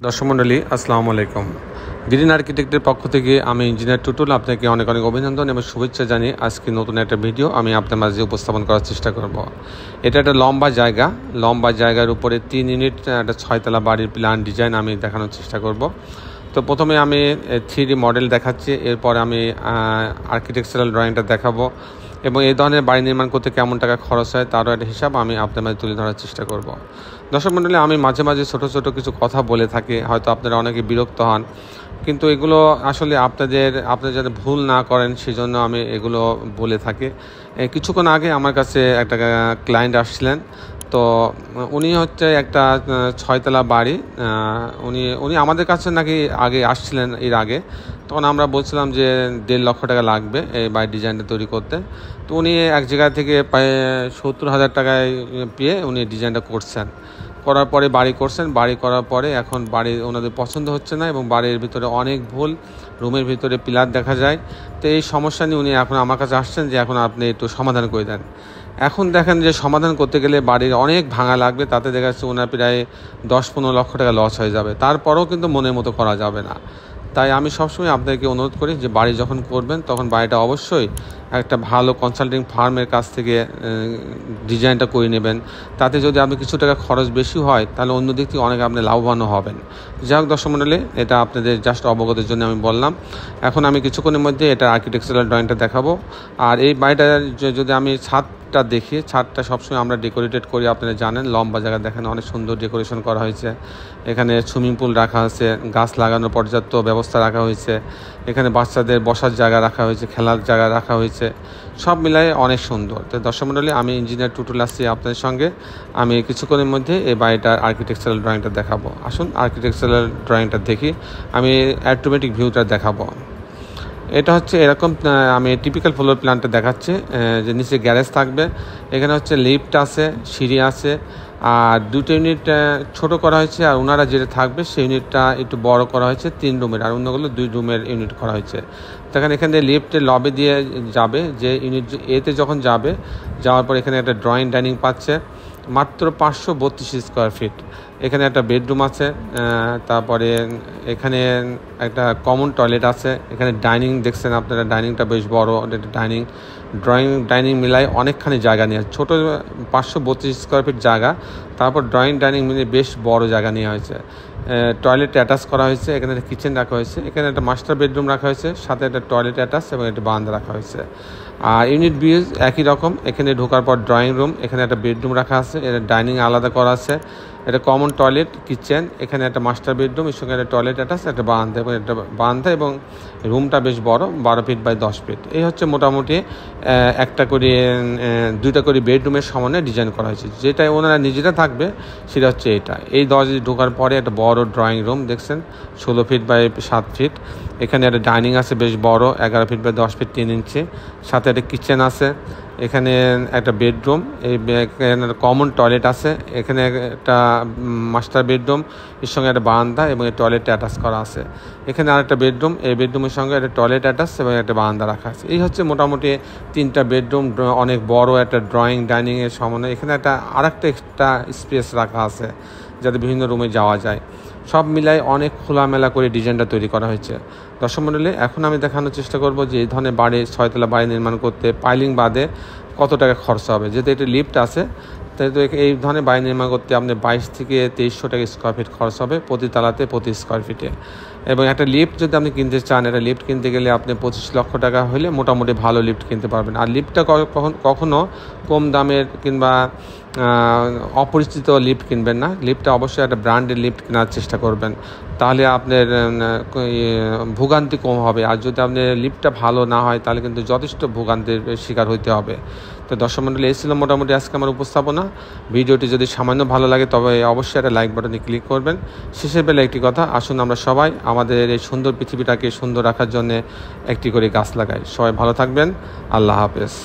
দর্শক মণ্ডলী আসসালামু আলাইকুম। গ্রিন আর্কিটেক্টের পক্ষ থেকে আমি ইঞ্জিনিয়ার টুটুল আপনাকে অনেক অনেক অভিনন্দন এবং শুভেচ্ছা জানিয়ে আজকে নতুন একটা ভিডিও আমি আপনার মাঝে উপস্থাপন করার চেষ্টা করব। এটা একটা লম্বা জায়গার উপরে 3 ইউনিট একটা 6 তলা বাড়ির প্ল্যান ডিজাইন আমি দেখানোর চেষ্টা করব। তো প্রথমে আমি 3D মডেল দেখাচ্ছি, এরপর আমি আর্কিটেকচারাল ড্রয়িংটা দেখাবো এবং এই ধরনের বাড়ি নির্মাণ করতে কেমন টাকা খরচ হয় তারও একটা হিসাব আমি আপনার মাঝে তুলে ধরার চেষ্টা করব। দর্শক মণ্ডলী, আমি মাঝে মাঝে ছোট ছোট কিছু কথা বলে থাকি, হয়তো আপনারা অনেকে বিরক্ত হন, কিন্তু এগুলো আসলে আপনারা যাতে ভুল না করেন সেজন্য আমি এগুলো বলে থাকি। কিছুক্ষণ আগে আমার কাছে একটা ক্লায়েন্ট আসছিলেন, তো উনি হচ্ছে একটা 6 তলা বাড়ি, উনি আমাদের কাছে নাকি আগে আসছিলেন এর আগে। তখন আমরা বলছিলাম যে 1.5 লক্ষ টাকা লাগবে এই বাড়ির ডিজাইনটা তৈরি করতে। তো উনি এক জায়গা থেকে প্রায় 70,000 টাকায় পেয়ে উনি ডিজাইনটা করার পরে বাড়ি করার পরে এখন বাড়ি ওনাদের পছন্দ হচ্ছে না এবং বাড়ির ভিতরে অনেক ভুল, রুমের ভিতরে পিলার দেখা যায়। তো এই সমস্যা নিয়ে উনি এখন আমার কাছে আসছেন যে এখন আপনি একটু সমাধান করে দেন। এখন দেখেন যে সমাধান করতে গেলে বাড়ির অনেক ভাঙা লাগবে, তাতে দেখা যাচ্ছে ওনার প্রায় 10-15 লক্ষ টাকা লস হয়ে যাবে, তারপরেও কিন্তু মনের মতো করা যাবে না। তাই আমি সবসময় আপনাদেরকে অনুরোধ করি যে বাড়ি যখন করবেন তখন বাড়িটা অবশ্যই একটা ভালো কনসাল্টিং ফার্মের কাছ থেকে ডিজাইনটা করে নেবেন। তাতে যদি আপনি কিছু টাকা খরচ বেশি হয় তাহলে অন্য দিক থেকে অনেক আপনি লাভবানও হবেন। যাই হোক দর্শক মণ্ডলী, এটা আপনাদের জাস্ট অবগতের জন্য আমি বললাম। এখন আমি কিছুক্ষণের মধ্যে এটা আর্কিটেকচারাল ড্রয়িংটা দেখাবো। আর এই বাড়িটা যদি আমি ছাদটা দেখি, ছাদটা সবসময় আমরা ডেকোরেটেড করি, আপনারা জানেন। লম্বা জায়গা দেখেন, অনেক সুন্দর ডেকোরেশন করা হয়েছে। এখানে সুইমিং পুল রাখা হয়েছে, গাছ লাগানোর পর্যাপ্ত ব্যবস্থা রাখা হয়েছে, এখানে বাচ্চাদের বসার জায়গা রাখা হয়েছে, খেলার জায়গা রাখা হয়েছে, সব মিলাই অনেক সুন্দর। তো দর্শক মণ্ডলী, আমি ইঞ্জিনিয়ার টুটুল আসছি আপনাদের সঙ্গে। আমি কিছুক্ষণের মধ্যে এই বাড়িটার আর্কিটেকচারাল ড্রয়িংটা দেখাবো। আসুন আর্কিটেকচারাল ড্রয়িংটা দেখি, আমি অ্যাটোমেটিক ভিউটা দেখাবো। এটা হচ্ছে এরকম, আমি টিপিক্যাল ফ্লোর প্ল্যানটা দেখাচ্ছি, যে নিচে গ্যারেজ থাকবে, এখানে হচ্ছে লিফট আছে, সিঁড়ি আছে, আর 2টো ইউনিট ছোট করা হয়েছে, আর ওনারা যেটা থাকবে সেই ইউনিটটা একটু বড় করা হয়েছে 3 রুমের, আর অন্যগুলো 2 রুমের ইউনিট করা হয়েছে। তখন এখানে লিফটের লবি দিয়ে যাবে, যে ইউনিট এতে যখন যাওয়ার পর এখানে একটা ড্রয়িং ডাইনিং পাচ্ছে মাত্র 532 স্কোয়ার ফিট। এখানে একটা বেডরুম আছে, তারপরে এখানে একটা কমন টয়লেট আছে, এখানে ডাইনিং দেখছেন আপনারা, ডাইনিংটা বেশ বড়, একটা ডাইনিং মিলায় অনেকখানি জায়গা নিয়ে, ছোটো 532 স্কোয়ার ফিট জায়গা, তারপর ডাইনিং মিলে বেশ বড় জায়গা নেওয়া হয়েছে। টয়লেট অ্যাটাচ করা হয়েছে, এখানে একটা কিচেন রাখা হয়েছে, এখানে একটা মাস্টার বেডরুম রাখা হয়েছে, সাথে একটা টয়লেট অ্যাটাচ এবং একটা বারান্দা রাখা হয়েছে। আর ইউনিট বিউজ একই রকম, এখানে ঢোকার পর ড্রয়িং রুম, এখানে একটা বেডরুম রাখা আছে, এটা ডাইনিং আলাদা করা আছে, এটা কমন টয়লেট কিচেন, এখানে একটা মাস্টার বেডরুম, এর সঙ্গে একটা টয়লেট অ্যাটাচ, একটা বারান্দা এবং রুমটা বেশ বড়, 12 ফিট বাই 10 ফিট। এই হচ্ছে মোটামুটি দুইটা করে বেডরুমের সমানে ডিজাইন করা হয়েছে। যেটা ওনারা নিজেরা থাকবে সেটা হচ্ছে এটা। এই দরজা ঢোকার পরে একটা বড় ড্রয়িং রুম দেখছেন, 16 ফিট বাই 7 ফিট। এখানে একটা ডাইনিং আছে বেশ বড়, 11 ফিট বাই 10 ফিট 3 ইঞ্চি, সাথে একটা কিচেন আছে, এখানে একটা বেডরুম, এখানে কমন টয়লেট আছে, এখানে একটা মাস্টার বেডরুম, এর সঙ্গে একটা বারান্দা এবং এই টয়লেটটা অ্যাটাচ করা আছে। এখানে আরেকটা বেডরুম, এই বেডরুমের সঙ্গে একটা টয়লেট অ্যাটাচ এবং একটা বারান্দা রাখা আছে। এই হচ্ছে মোটামুটি 3টা বেডরুম, অনেক বড় একটা ড্রয়িং ডাইনিংয়ের সমন্বয়ে। এখানে আরেকটা এক্সট্রা স্পেস রাখা আছে যাতে বিভিন্ন রুমে যাওয়া যায়। সব মিলাই অনেক খোলামেলা করে ডিজাইনটা তৈরি করা হয়েছে। দর্শক মণ্ডলী, এখন আমি দেখানোর চেষ্টা করব যে এই ধরনের 6 তলা বাড়ি নির্মাণ করতে পাইলিং বাদে কত টাকা খরচ হবে। যেহেতু এটা লিফট আছে, তাই তো এই ধরনের বাড়ি নির্মাণ করতে আপনি 22 থেকে 2300 টাকা স্কোয়ার ফিট খরচ হবে প্রতি তালাতে, প্রতি স্কোয়ার ফিটে। এবং একটা লিফট যদি আপনি কিনতে চান, একটা লিফট কিনতে গেলে আপনি 25 লক্ষ টাকা হলে মোটামুটি ভালো লিফট কিনতে পারবেন। আর লিফটটা কখনো কম দামের কিংবা অপরিচিত লিফট কিনবেন না, লিফটটা অবশ্যই একটা ব্র্যান্ডের লিফট কেনার চেষ্টা করবেন, তাহলে আপনার ভোগান্তি কম হবে। আর যদি আপনার লিফটটা ভালো না হয় তাহলে কিন্তু যথেষ্ট ভোগান্তির শিকার হইতে হবে। তো দর্শক মণ্ডলী, এই ছিল মোটামুটি আজকে আমার উপস্থাপনা। ভিডিওটি যদি সামান্য ভালো লাগে তবে অবশ্যই একটা লাইক বাটনে ক্লিক করবেন। শেষের বেলা একটি কথা, আসুন আমরা সবাই আমাদের এই সুন্দর পৃথিবীটাকে সুন্দর রাখার জন্য একটি করে গাছ লাগাই। সবাই ভালো থাকবেন, আল্লাহ হাফেজ।